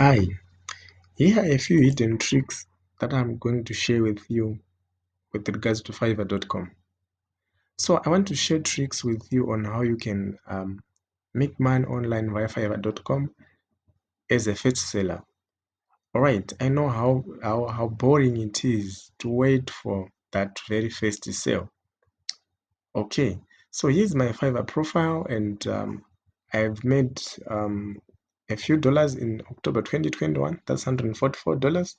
Hi, here are a few hidden tricks that I'm going to share with you with regards to Fiverr.com. So I want to share tricks with you on how you can make money online via Fiverr.com as a first seller. All right, I know how boring it is to wait for that very first sale. Okay, so here's my Fiverr profile, and I've made a few dollars in October 2021. That's $144.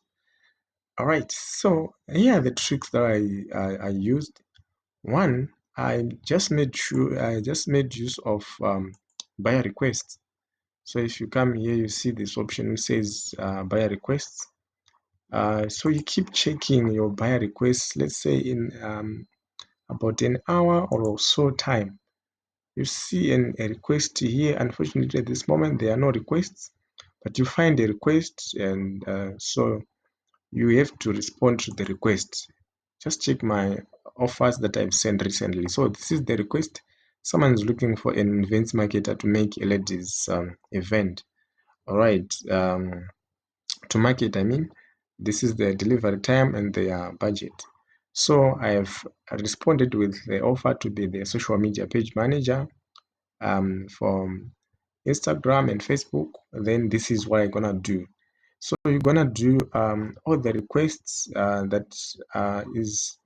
All right, so here are the tricks that I used. One, I just made use of buyer requests. So if you come here, you see this option which says buyer requests. So you keep checking your buyer requests. Let's say in about an hour or so time, you see a request here. Unfortunately, at this moment there are no requests, but you find a request, and so you have to respond to the request. Just check my offers that I've sent recently. So this is the request. Someone's looking for an events marketer to make a ladies event. All right, to market, I mean, this is the delivery time and their budget. So I have responded with the offer to be the social media page manager for Instagram and Facebook. Then this is what I'm gonna do. So you're gonna do all the requests that is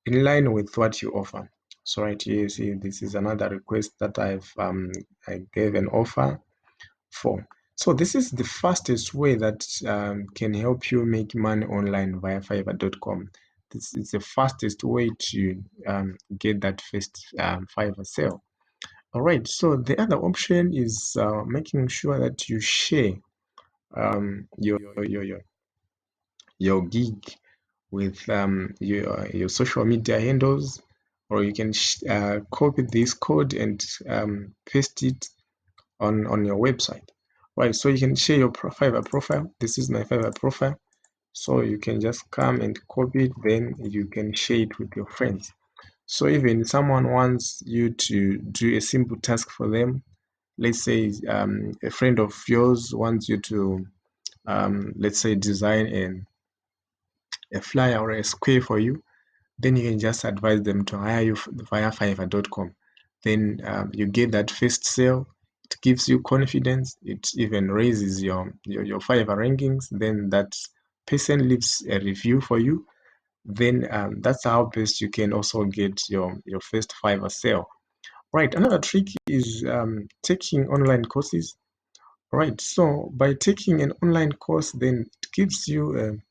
in line with what you offer. So right here, you see this is another request that I gave an offer for. So this is the fastest way that can help you make money online via Fiverr.com. This is the fastest way to get that first Fiverr sale. All right. So the other option is making sure that you share your gig with your social media handles, or you can copy this code and paste it on your website. Right, so you can share your Fiverr profile. This is my Fiverr profile. So you can just come and copy it, then you can share it with your friends. So even someone wants you to do a simple task for them, let's say a friend of yours wants you to let's say design a flyer or a square for you, then you can just advise them to hire you via Fiverr.com. Then you get that first sale. It gives you confidence. It even raises your Fiverr rankings. Then that person leaves a review for you. Then that's how best you can also get your first Fiverr sale. Right. Another trick is taking online courses. Right. So by taking an online course, then it gives you an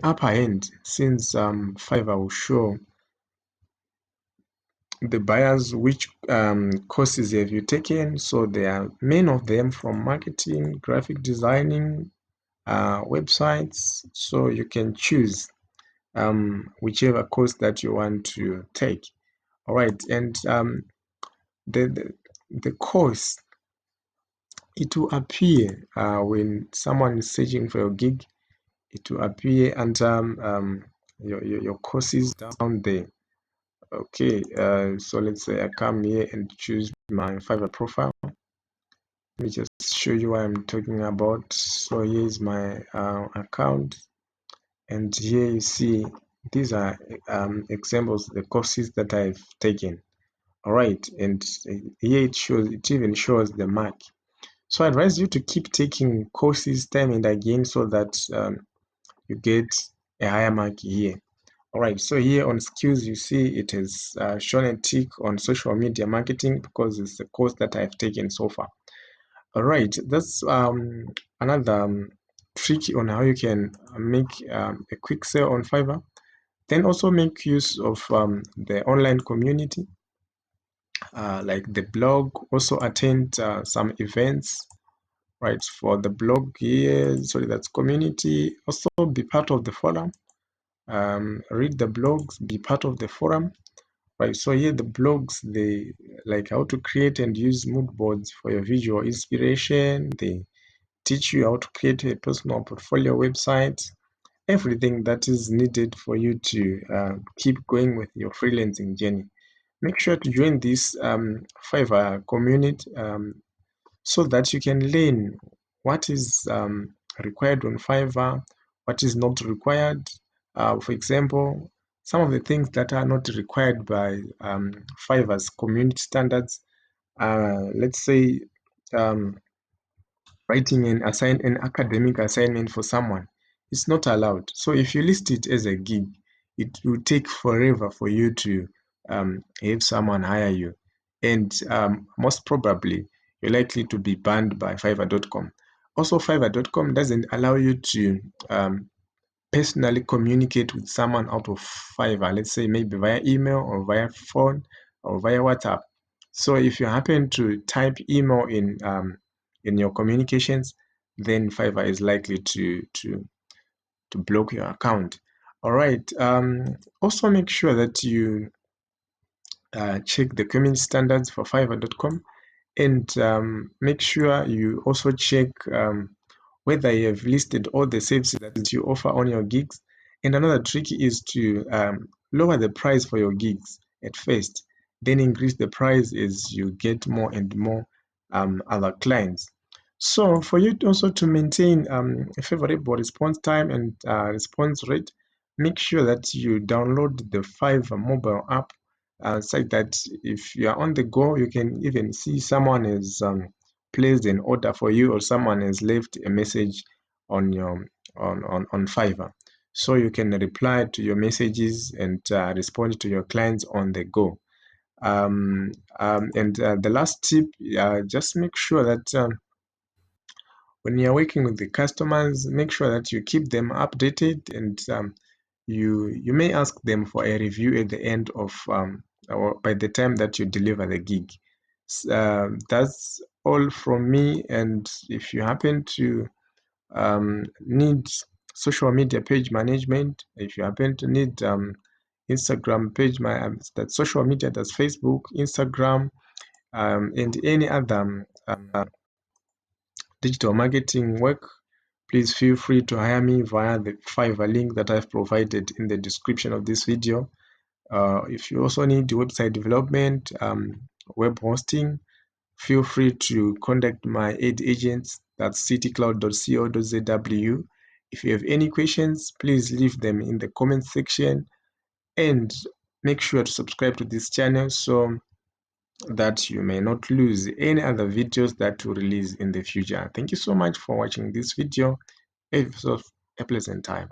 upper hand, since Fiverr will show the buyers which courses have you taken. So there are many of them from marketing, graphic designing, websites. So you can choose whichever course that you want to take. All right, and the course, it will appear when someone is searching for your gig. It will appear under your courses down there. Okay, so let's say I come here and choose my Fiverr profile. Let me just show you what I'm talking about. So here is my account, and here you see these are examples of the courses that I've taken. All right, and here it even shows the mark. So I advise you to keep taking courses time and again so that you get a higher mark here. All right, so here on skills, you see it has shown a tick on social media marketing because it's the course that I've taken so far. All right, that's another trick on how you can make a quick sale on Fiverr. Then also make use of the online community, like the blog. Also attend some events, right? For the blog here, sorry, that's community. Also be part of the forum. Read the blogs, be part of the forum. Right, so here the blogs, they like how to create and use mood boards for your visual inspiration. They teach you how to create a personal portfolio website, everything that is needed for you to keep going with your freelancing journey. Make sure to join this Fiverr community so that you can learn what is required on Fiverr, what is not required. For example, some of the things that are not required by Fiverr's community standards, let's say um, writing an academic assignment for someone, it's not allowed. So if you list it as a gig, it will take forever for you to have someone hire you, and most probably you're likely to be banned by Fiverr.com. Also, Fiverr.com doesn't allow you to personally communicate with someone out of Fiverr, let's say maybe via email or via phone or via WhatsApp. So if you happen to type email in your communications, then Fiverr is likely to block your account. All right. Also make sure that you check the community standards for Fiverr.com, and make sure you also check whether you have listed all the services that you offer on your gigs. And another trick is to lower the price for your gigs at first, then increase the price as you get more and more other clients. So for you also to maintain a favorable response time and response rate, make sure that you download the Fiverr mobile app, such that if you are on the go, you can even see someone has placed an order for you, or someone has left a message on your on Fiverr. So you can reply to your messages and respond to your clients on the go. And the last tip, just make sure that when you're working with the customers, make sure that you keep them updated, and you may ask them for a review at the end of or by the time that you deliver the gig. That's all from me. And if you happen to need social media page management, if you happen to need Instagram page, that social media, that's Facebook, Instagram, and any other digital marketing work, please feel free to hire me via the Fiverr link that I've provided in the description of this video. If you also need website development, web hosting, feel free to contact my aid agents, that's citycloud.co.zw. If you have any questions, please leave them in the comment section, and make sure to subscribe to this channel so that you may not lose any other videos that will release in the future. Thank you so much for watching this video. Have yourself a pleasant time.